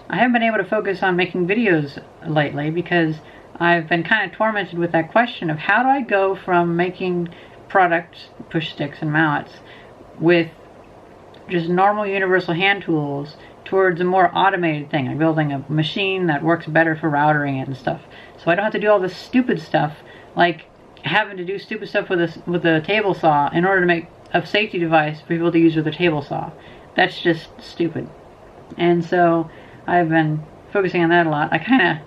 I haven't been able to focus on making videos lately because I've been kind of tormented with that question of how do I go from making products, push sticks and mallets, with just normal universal hand tools towards a more automated thing. I'm building a machine that works better for routering it and stuff. So I don't have to do all this stupid stuff, like having to do stupid stuff with a table saw in order to make a safety device for people to use with a table saw. That's just stupid. And so I've been focusing on that a lot. I kind of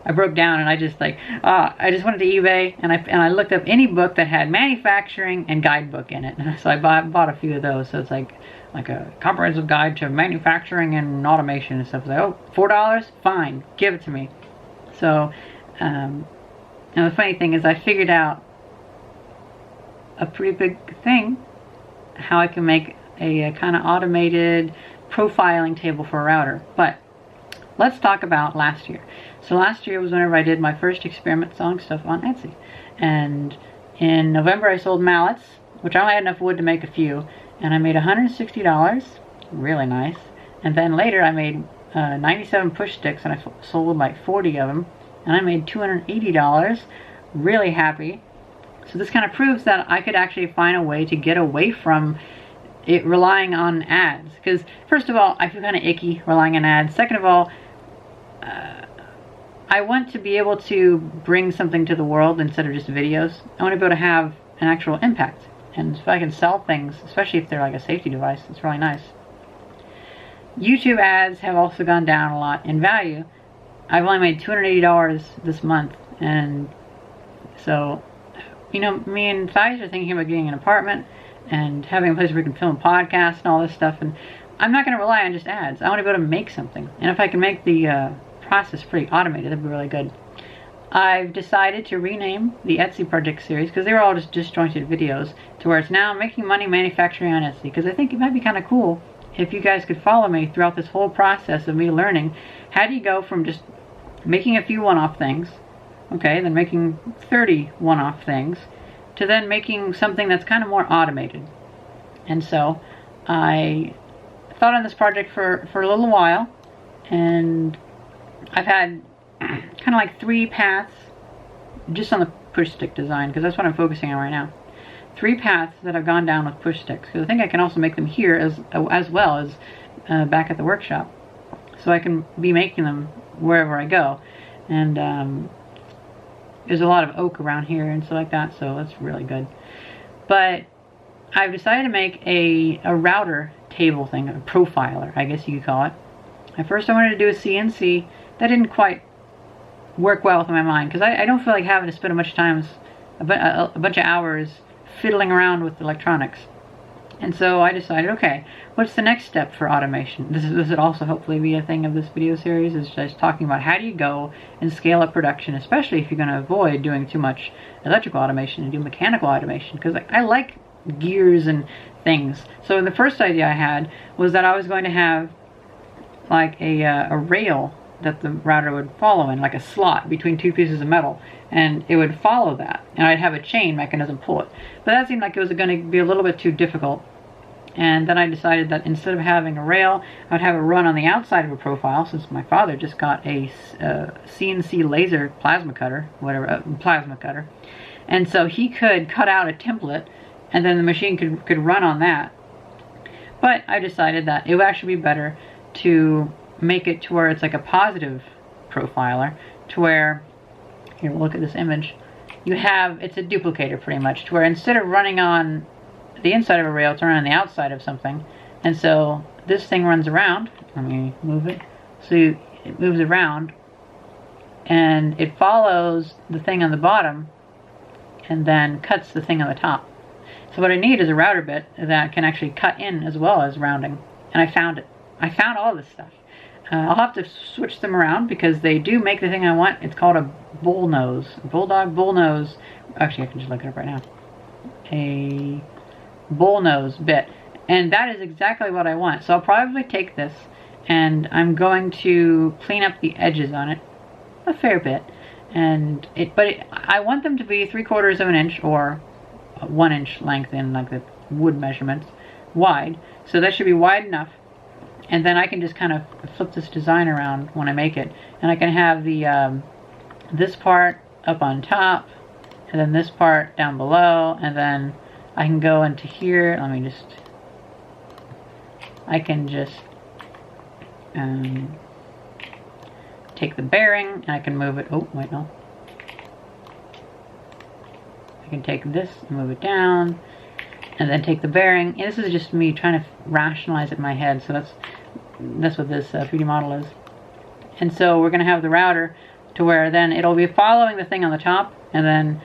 I broke down and I just I just went to eBay and I looked up any book that had manufacturing and guidebook in it. So I bought a few of those. So it's like a comprehensive guide to manufacturing and automation and stuff. It's like, oh, $4? Fine, give it to me. So and the funny thing is I figured out a pretty big thing, how I can make a kind of automated profiling table for a router. But let's talk about last year. So last year was whenever I did my first experiment selling stuff on Etsy. And in November I sold mallets, which I only had enough wood to make a few, and I made $160, really nice. And then later I made 97 push sticks and I sold like 40 of them, and I made $280, really happy. So this kind of proves that I could actually find a way to get away from it relying on ads. Because first of all, I feel kind of icky relying on ads. Second of all, I want to be able to bring something to the world instead of just videos. I want to be able to have an actual impact. And if I can sell things, especially if they're like a safety device, it's really nice. YouTube ads have also gone down a lot in value. I've only made $280 this month, and so, you know, me and Thais are thinking about getting an apartment and having a place where we can film podcasts and all this stuff, and I'm not going to rely on just ads. I want to be able to make something, and if I can make the process pretty automated, that'd be really good. I've decided to rename the Etsy project series, because they were all just disjointed videos, to where it's now making money manufacturing on Etsy, because I think it might be kind of cool if you guys could follow me throughout this whole process of me learning how do you go from just making a few one-off things, okay, then making 30 one-off things, to then making something that's kind of more automated. And so I thought on this project for a little while, and I've had kind of like 3 paths just on the push stick design, because that's what I'm focusing on right now. 3 paths that I've gone down with push sticks, because I think I can also make them here as well as back at the workshop, so I can be making them wherever I go. And there's a lot of oak around here and stuff like that, so that's really good. But I've decided to make a router table thing, a profiler, I guess you could call it. At first I wanted to do a CNC. That didn't quite work well with my mind, because I don't feel like having to spend a bunch of hours fiddling around with electronics. And so I decided, okay, what's the next step for automation? This would also hopefully be a thing of this video series, is just talking about how do you go and scale up production, especially if you're going to avoid doing too much electrical automation and do mechanical automation, because I like gears and things. So the first idea I had was that I was going to have like a rail that the router would follow in, like a slot between 2 pieces of metal, and it would follow that, and I'd have a chain mechanism pull it. But that seemed like it was going to be a little bit too difficult, and then I decided that instead of having a rail, I would have it run on the outside of a profile, since my father just got a CNC laser plasma cutter, and so he could cut out a template, and then the machine could run on that. But I decided that it would actually be better to make it to where it's like a positive profiler, to where, here, look at this image, it's a duplicator pretty much, to where instead of running on the inside of a rail, it's running on the outside of something. And so this thing runs around, let me move it, so it moves around, and it follows the thing on the bottom, and then cuts the thing on the top. So what I need is a router bit that can actually cut in as well as rounding, and I found it. I found all this stuff. I'll have to switch them around, because they do make the thing I want. It's called a bulldog bullnose. Actually, I can just look it up right now. A bullnose bit, and that is exactly what I want. So I'll probably take this, and I'm going to clean up the edges on it a fair bit. I want them to be 3/4 of an inch or 1 inch length in like the wood measurements, wide. So that should be wide enough. And then I can just kind of flip this design around when I make it. And I can have the this part up on top, and then this part down below, and then I can go into here. Let me just, I can just take the bearing, and I can move it. Oh, wait, no. I can take this and move it down, and then take the bearing. And this is just me trying to rationalize it in my head. So that's what this 3D model is. And so we're going to have the router to where then it'll be following the thing on the top and then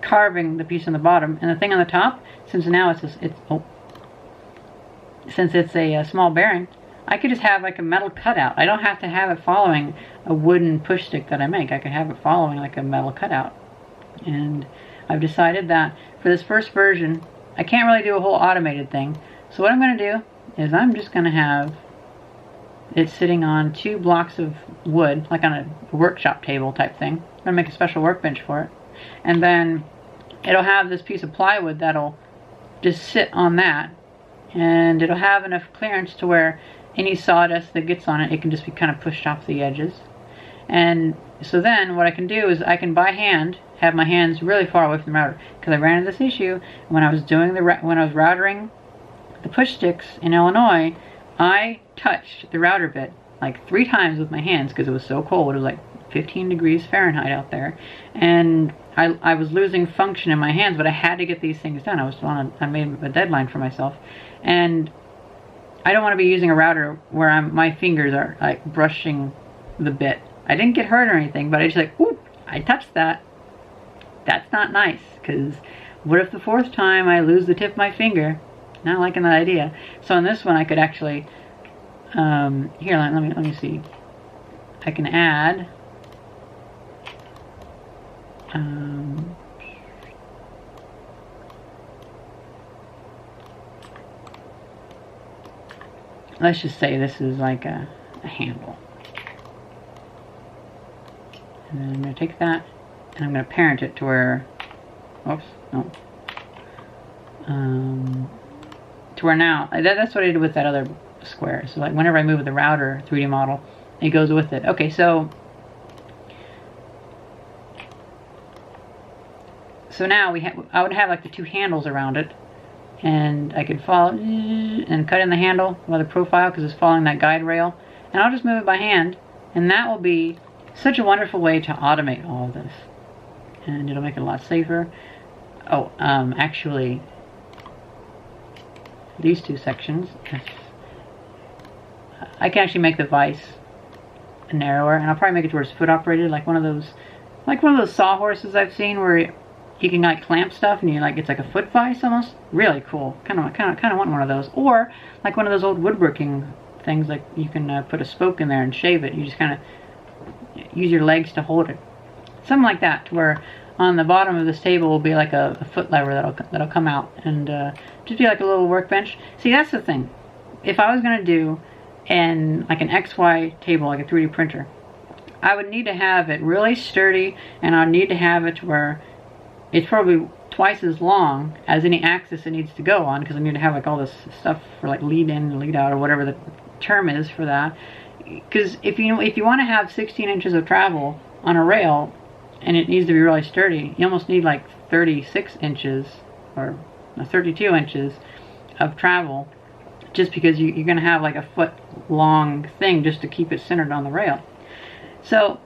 carving the piece on the bottom. And the thing on the top, since now since it's a small bearing, I could just have like a metal cutout. I don't have to have it following a wooden push stick that I make. I could have it following like a metal cutout. And I've decided that for this first version, I can't really do a whole automated thing. So what I'm going to do is I'm just going to have it sitting on 2 blocks of wood, like on a workshop table type thing. I'm going to make a special workbench for it. And then it'll have this piece of plywood that'll just sit on that. And it'll have enough clearance to where any sawdust that gets on it, it can just be kind of pushed off the edges. And so then what I can do is I can by hand have my hands really far away from the router, because I ran into this issue when I was doing when I was routering the push sticks in Illinois. I touched the router bit like 3 times with my hands because it was so cold. It was like 15 degrees Fahrenheit out there, and I was losing function in my hands, but I had to get these things done. I made a deadline for myself, and I don't want to be using a router where my fingers are like brushing the bit. I didn't get hurt or anything, but I just like, oop, I touched that. That's not nice, because what if the 4th time I lose the tip of my finger? Not liking that idea. So in this one I could actually, here, let me see. I can add, let's just say this is like a handle. And then I'm going to take that and I'm going to parent it to where, oops, no. To where now, that's what I did with that other square. So like whenever I move the router 3D model, it goes with it. Okay, so now I would have like the 2 handles around it, and I could follow and cut in the handle by the profile because it's following that guide rail, and I'll just move it by hand, and that will be such a wonderful way to automate all of this, and it'll make it a lot safer. Oh, actually, these 2 sections, I can actually make the vise narrower, and I'll probably make it to where it's foot operated, like one of those sawhorses I've seen where you can like clamp stuff and it's like a foot vise almost. Really cool. Kind of want one of those, or like one of those old woodworking things, like you can put a spoke in there and shave it. You just kind of use your legs to hold it, something like that, to where on the bottom of this table will be like a foot lever that'll come out and just be like a little workbench. See, that's the thing. If I was going to do like an XY table, like a 3D printer, I would need to have it really sturdy, and I'd need to have it to where it's probably twice as long as any axis it needs to go on, because I need to have like all this stuff for like lead in and lead out, or whatever the term is for that. Because if you want to have 16 inches of travel on a rail and it needs to be really sturdy, you almost need like 36 inches or 32 inches of travel, just because you're going to have like a foot long thing just to keep it centered on the rail. So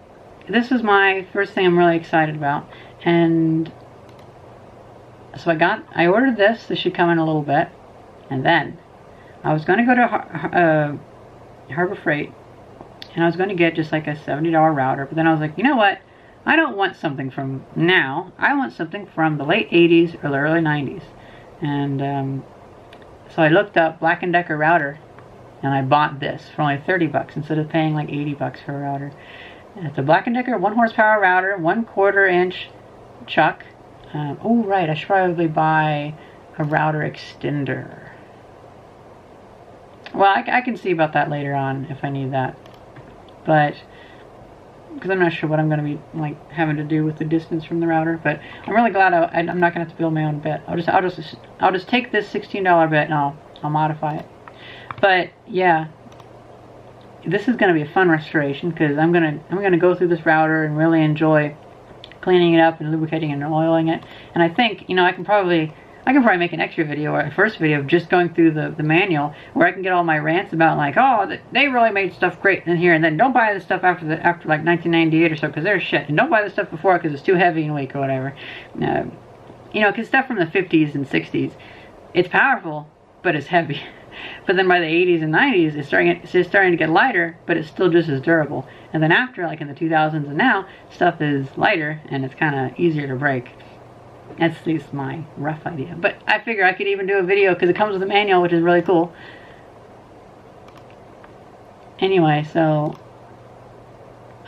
this is my first thing I'm really excited about, and so I ordered this. This should come in a little bit, and then I was going to go to Harbor Freight, and I was going to get just like a $70 router, but then I was like, you know what? I don't want something from now. I want something from the late 80s or the early 90s. And so I looked up Black & Decker router, and I bought this for only 30 bucks instead of paying like 80 bucks for a router. And it's a Black & Decker 1 horsepower router, 1/4 inch chuck. Oh right, I should probably buy a router extender. Well, I can see about that later on if I need that, but because I'm not sure what I'm going to be like having to do with the distance from the router. But I'm really glad I'm not going to have to build my own bit. I'll just take this $16 bit and I'll modify it. But yeah, this is going to be a fun restoration because I'm gonna go through this router and really enjoy cleaning it up and lubricating and oiling it. And I think, you know, I can probably make an extra video or a first video of just going through the manual where I can get all my rants about like, oh, they really made stuff great in here, and then don't buy this stuff after like 1998 or so because they're shit, and don't buy this stuff before because it's too heavy and weak or whatever. You know, because stuff from the 50s and 60s, it's powerful, but it's heavy. But then by the 80s and 90s, it's starting to get lighter, but it's still just as durable. And then after, like in the 2000s and now, stuff is lighter and it's kind of easier to break. That's at least my rough idea. But I figure I could even do a video because it comes with a manual, which is really cool. Anyway, so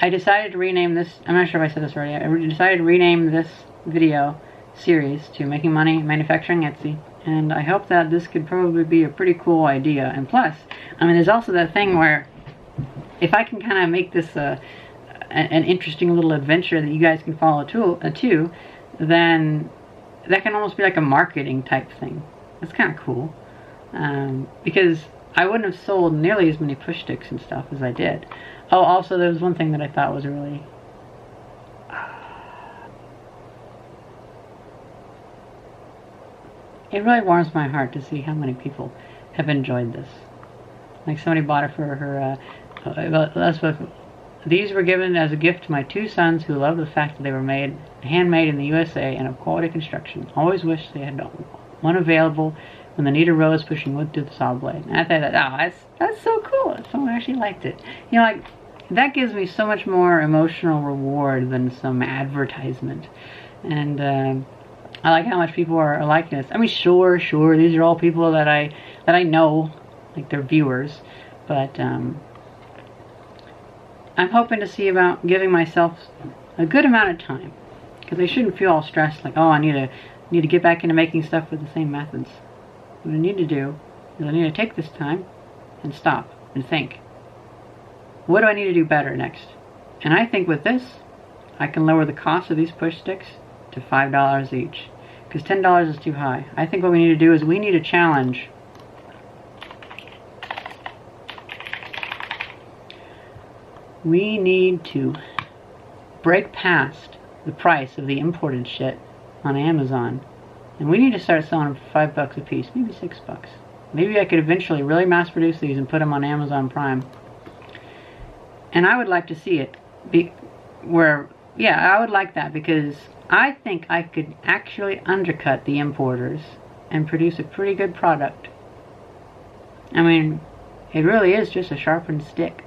I decided to rename this, I'm not sure if I said this already, I decided to rename this video series to Making Money Manufacturing Etsy. And I hope that this could probably be a pretty cool idea. And plus, I mean, there's also that thing where if I can kind of make this an interesting little adventure that you guys can follow too, then that can almost be like a marketing type thing. That's kind of cool. Because I wouldn't have sold nearly as many push sticks and stuff as I did. Oh, also there was one thing that I thought was really... It really warms my heart to see how many people have enjoyed this. Like somebody bought it for her, these were given as a gift to my 2 sons who love the fact that they were handmade in the USA and of quality construction. Always wish they had one available when the need arose pushing wood through the saw blade. And I thought, oh, that's so cool. Someone actually liked it. You know, like, that gives me so much more emotional reward than some advertisement. And, I like how much people are liking this. I mean, sure, these are all people that I know, like they're viewers, but I'm hoping to see about giving myself a good amount of time, because I shouldn't feel all stressed like, oh, I need to get back into making stuff with the same methods. What I need to do is I need to take this time and stop and think, what do I need to do better next? And I think with this, I can lower the cost of these push sticks to $5 each, because $10 is too high. I think what we need to do is we need a challenge. We need to break past the price of the imported shit on Amazon, and we need to start selling them for $5 a piece, maybe $6. Maybe I could eventually really mass produce these and put them on Amazon Prime. And I would like to see it I would like that, because I think I could actually undercut the importers and produce a pretty good product. I mean, it really is just a sharpened stick.